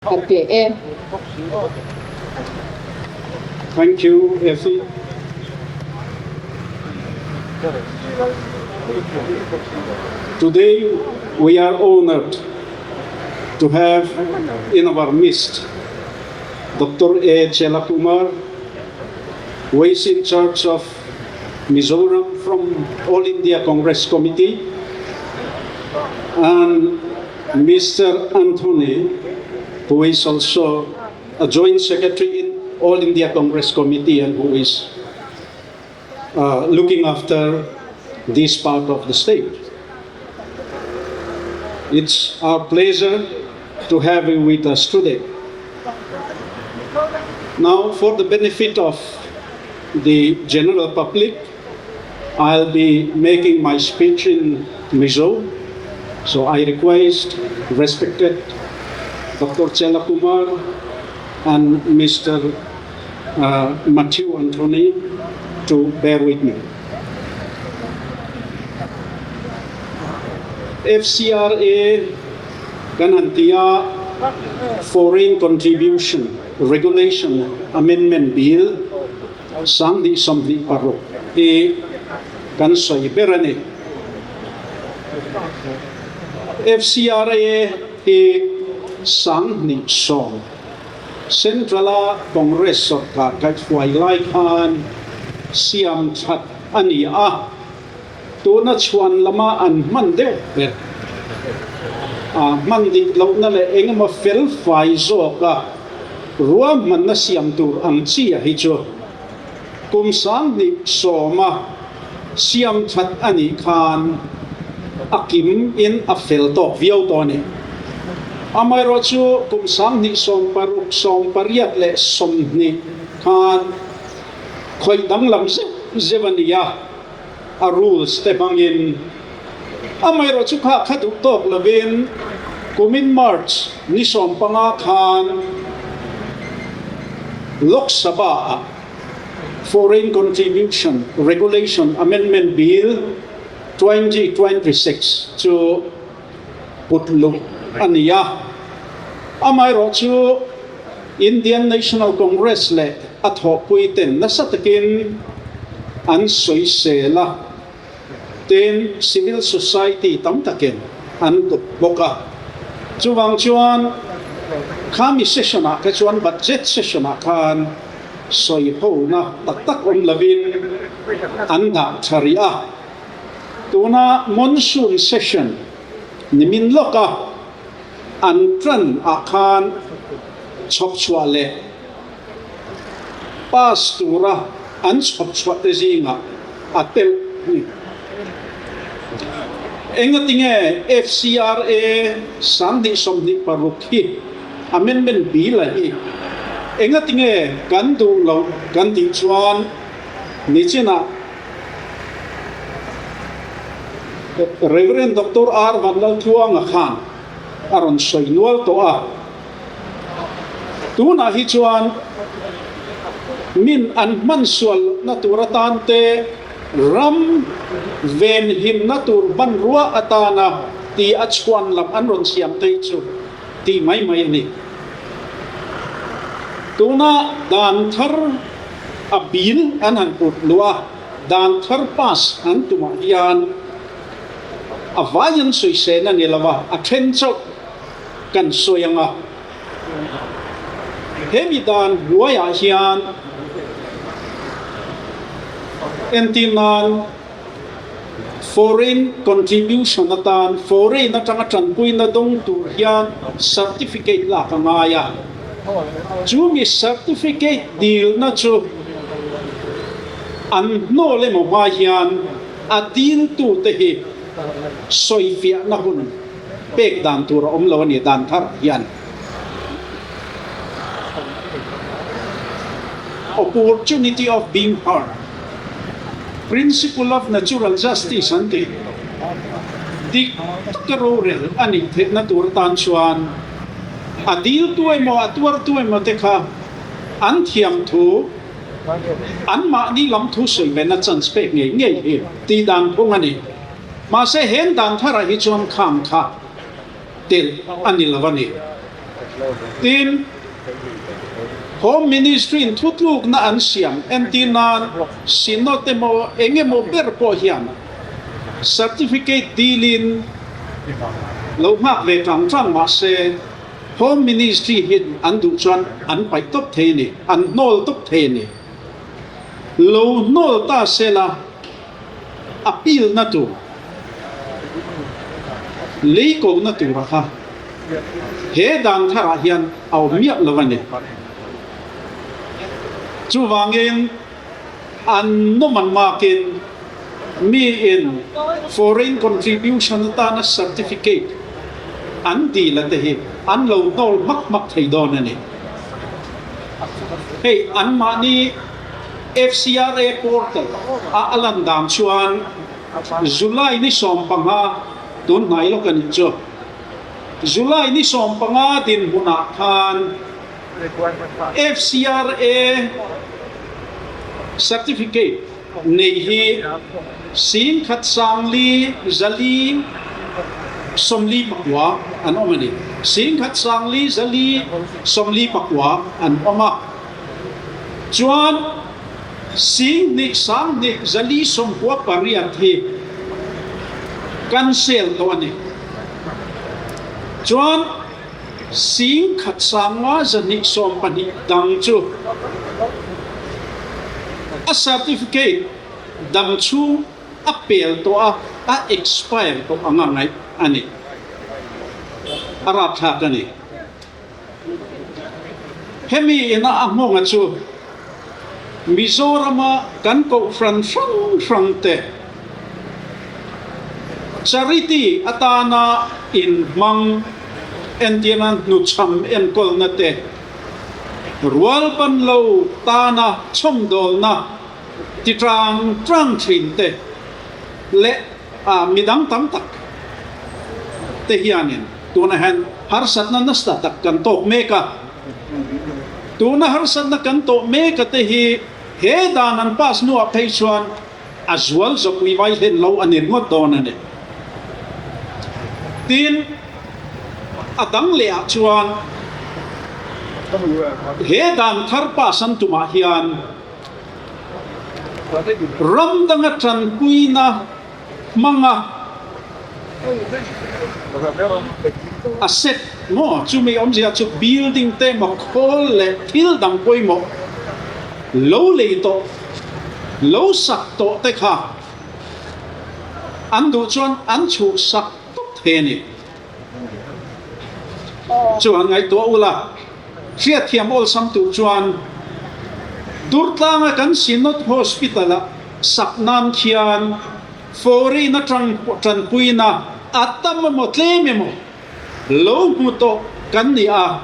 FCRA. Thank you, Effie. Today, we are honored to have in our midst Dr. A. Chelakumar, who is in charge of Mizoram from All India Congress Committee, and Mr. Anthony, who is also a Joint Secretary in All India Congress Committee and who is looking after this part of the state. It's our pleasure to have you with us today. Now, for the benefit of the general public, I'll be making my speech in Mizo. So I request respected Dr. Chelakumar and Mr. Matthew Anthony to bear with me. FCRA Ganantia Foreign Contribution Regulation Amendment Bill sang di somdi paro e kansay berane FCRA e sang ni song Central Congress of Kai Fwai Lai Khan Siam Chat Ania Tuna Chuan Lama and Mandeu Mandi Launa Le Engama Fel Fai Zoka Ruam Manasiam Tur Antia Hijo Kum Sang Ni Soma Siam Chat Ani Khan Akim in a Fel Tok Viotone Amai Rochu Kum Sang Ni Som Paruk Som Pariat Le Som Ni Khan Khoi Dang Lam Zevania a rules te bangin amay ro chukha khatuk tok lavin kumin march ni som panga khan Lok Sabha Foreign Contribution Regulation Amendment Bill 2026 to putlu aniya amay ro chu Indian National Congress le atho puiten nasatakin an soi sela ten civil society tam taken an boka chuwang chuan khami session ka chuan budget session kan soi ho na tak om lavin an da tharia tuna monsoon session nimin loka an tran akan chop chwale pastura an chop chwate zinga atel engatinge FCRA sandi somdi parukhi amendment bill hi engatinge gandu lo gandi chuan nichina Reverend Dr. R. Vanlal Thuanga Khan aron soinual to a tuna hi chuan min an mansual naturatante ram ven him natur ban ruwa atana ti achkwan lam anron siam teichu ti mai ni tuna dan thar abil anan put lua dan thar pas an tuma yan avayan soi sena nilawa athencho kan soyanga hemidan luaya hian entinan foreign contribution atan foreign na tanga tranpui na dong tur hian certificate la kangaya chumi certificate deal na chu an no le mo ma hian a deal tu te hi soifia na hun pek dan tur om lo ni dan thar hian opportunity of being heard principle of natural justice ante dik takarorel ani the natur tan chuan adil tuai mo atuar tuai mo te kha an thiam thu an ma ni lam thu soi me na chan spek nge nge hi ti dan phung ani ma se hen dan thara hi chuan kham kha tel ani lavani tin Home Ministry in thutluk na an siam entinan sinote mo enge mo berpo hian certificate dilin lo mak ve tang tang ma se Home Ministry hin an du chuan an pai top the ni an nol top the ni lo nol ta se la appeal na tu lấy cổ na tu ra ha he dang thara hian au miak lovani chu wangin an no man makin mi in foreign contribution ta na certificate an di la te hi an lo nol mak thei don ani hey an ma ni FCRA portal a alan dam chuan July ni som panga tun ngai lo kan cho July ni som panga din huna khan FCRA certificate nei hi sin khat sang li zali somli pakwa an omani sin khat sang li zali somli pakwa an oma chuan sin ni sang ni zali somkwa pariat hi cancel to ani chuan sin khat sanga zani som pani dang chu a certificate dang chu apel to a expire to anga ngai ani arap tha kani hemi ina amonga chu Mizorama kan ko frang te charity atana in mang entianan nu cham en kol na te rual pan lo tana chom dol na ti trang thin te le midang tam tak te hianin tuna han harsat na nasta tak kan tok meka tuna harsat na kan tok meka te hi he danan pas nu a thei chuan azwal zo wi vai len lo anin ngot don ane tin adang le a chuan he dan thar pa san tuma hian ram danga tran kuina manga asset mo chu me om zia chu building te mo khol le thil dang koi mo lo le to lo sak to te kha an du chuan an chu sak to the ni chuan ngai to ula ria thiam ol sam tu chuan durtlanga kan sinot hospital a saknam khian fori na tran puina atam mo tleme mo lo mu to kan ni a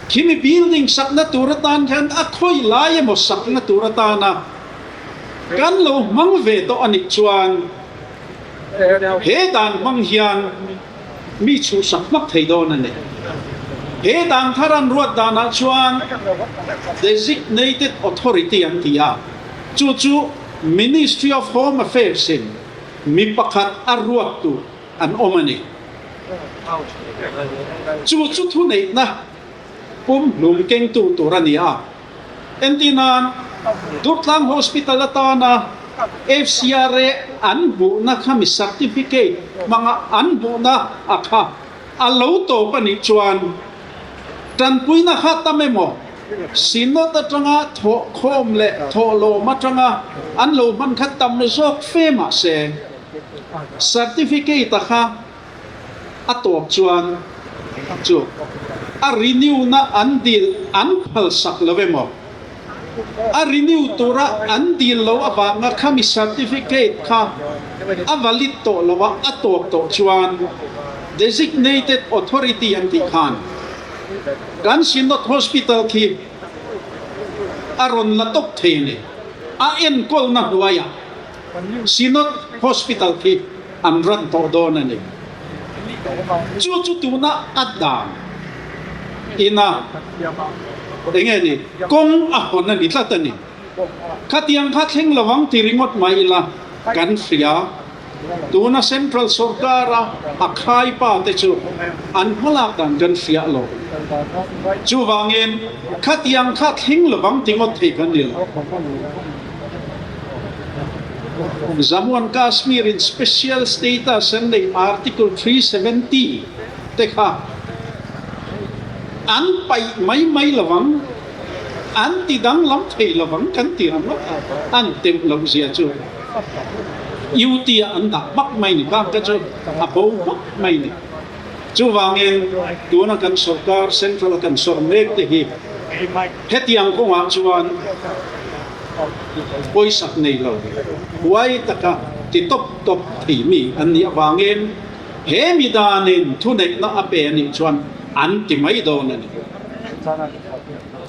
kimi building sakna turatan khan a khoi lai mo sakna turatana kan lo mang ve to ani chuan he dan mang hian mi chu sak mak thei don ani he dan tharan ruat dana chuan designated authority an tia chu Ministry of Home Affairs in mi pakhat arruat tu an omani chu thu nei na pum lum keng tu turania entinan dutlang hospital atana FCRA an bu na khami certificate mga an bu na akha alo to pani chuan tan puina khatame mo sino ta tanga tho khom le tho lo ma tanga an lo man khatam no sok fema se certificate ta kha atop chuan chu a renew na an dil an phal sak love mo a renew tura an dil lo aba nga khami certificate kha a valid to lo wa atop to chuan designated authority an ti khan kan sinot hospital ki aron la top thene a en kol na duaya sinot hospital ki an ran to don ani chu tu na adam ina engeni ni kong a hon ni tlatani khatiang kha thleng lawang tiringot mai la kan fria tuna central sarkara akhai pa te chu an halak dan kan fia lo chu wangin khatiang kha thing lawang tingot thei kan nil Jammu and Kashmir in special status and the Article 370 te kha an pai mai lawang an ti dang lam thei lawang kan ti ram an tem lo sia chu ưu tiên anh đặt bắt mày nè các cái chỗ bố bắt mày nè chú vangin tu na kan sarkar central kan sormek te hi hetiang ko wa chuan poisak nei lo wai taka ti top thi mi an ni wangin he mi danin thu nei na ape ni chuan an ti mai do na ni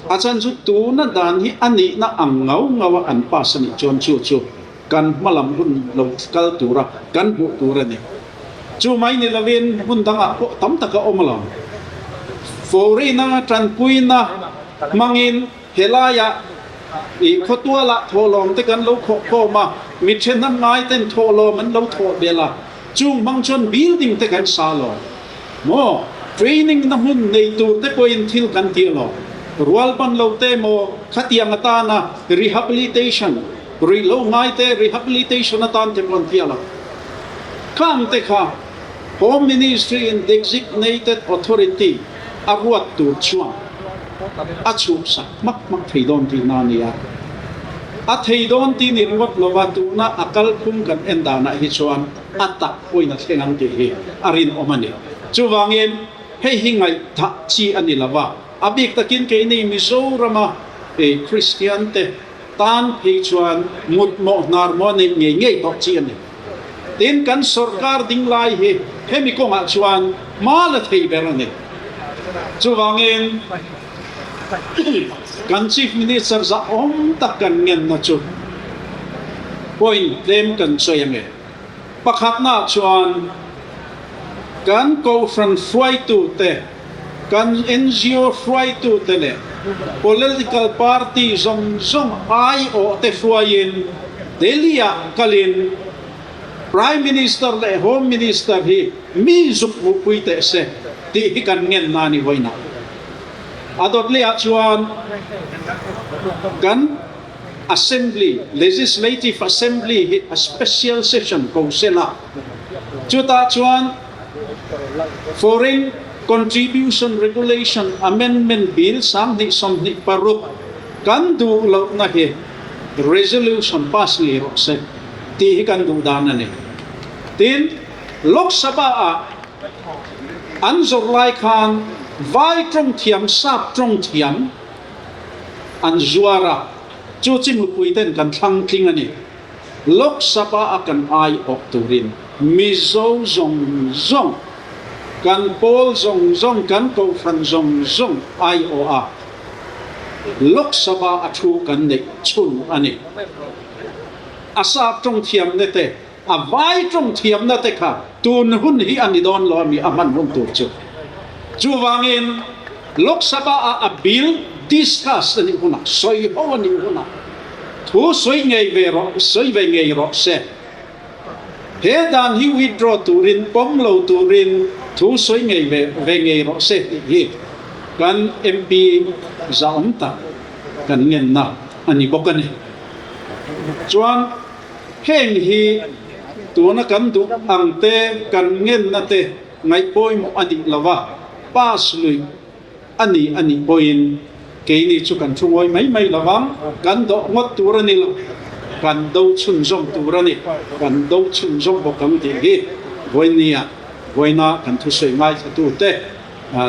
achan chu tu na dan hi ani na angau an pasani chuan chu kan malam hun lokal tura kan bu tura ni chu mai ni lavin hun danga ko tam taka omalam forina tranquina mangin helaya i khotua la tholom te kan lo kho ma mi chen nam ngai ten tholo man lo tho bela chung mang chon building te kan sa lo mo training na hun nei tur te point thil kan ti lo rual pan lo te mo khatiang ata na rehabilitation Rilo ngai te rehabilitation atan te pon piala. Kam te kha Home Ministry and designated authority aruat tu chuang. Achu sa mak thei don ti na nia. A thei don ti ni ruat lova tu na akal kum kan enda na hi chuan atak poina thengang ti hi arin omani. Chu wangin hei hingai tha chi ani lawa. Abik takin ke ni Mizorama e Christian te tan phei chuan mut mo nar mo nei ngei to chi ani tin kan sarkar ding lai hi hemi ko ma chuan ma la thei berani chu wangin kan chief minister za om tak kan ngen na chu point them kan soyange pakhat na chuan kan ko from fry to te kan NGO fry to te le political party zong ai o te fuayin delia kalin prime minister le home minister hi mi zup mu puite se ti kan ngen na ni hoina adot le chuan kan assembly legislative assembly hi a special session ko sela chuta chuan foreign contribution regulation amendment bill sang ni som ni paruk kan du lo na he resolution pass ni ro se ti kan du dan ni tin lok sabha a anzor lai khan vai trong thiam sap trong thiam an zuara chu chim pui ten kan thlang thing ani lok sabha a kan ai ok turin mizo zong kan Paul zong kan ko fan zong IOA Lok Sabha athu kan ne chun ani asap trong thiam ne te a vai trong thiam na te kha tun hun hi ani don lo mi aman hun tu chu wangin Lok Sabha a bill discuss ani huna soi ho ani huna thu soi ngei ve ro se he dan hi withdraw turin pom lo turin thu soi ngei ve ngei ro se hi kan MP zaumta kan ngen na ani bokani chuan heng hi tuna kan du angte kan ngen na te ngai poi mo ani lawa pas lui ani poin ke ni chu kan thungoi mai lawang kan do ngot turani lo kan do chun zong turani kan do chun zong bokam ti hi voina kan thu soi mai tu te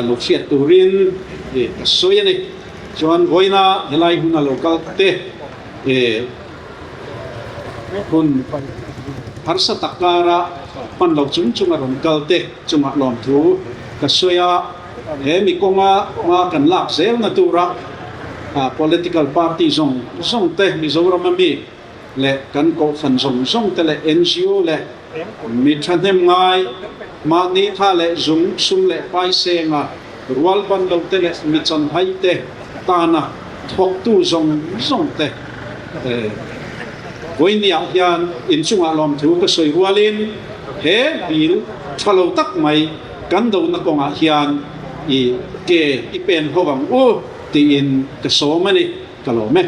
lo fiat turin e soyani chuan voina helai huna local te e hun harsa takara pan lo chung ron kalte chuma lom thu ka soya he mi konga ma kan lak zel na tura political party zong te mi zoram mi le kan ko fan zong te le NGO le mi thanem ngai ma ni tha le zum sum le pai se nga rual ban lo te le mi chan hai te ta na thok tu zong te với nia hiền in chung alom thu cái soi rualin he bil thalo tak mai kan do na ko nga hiền i ke i pen hovang o ti in cái số mani kalome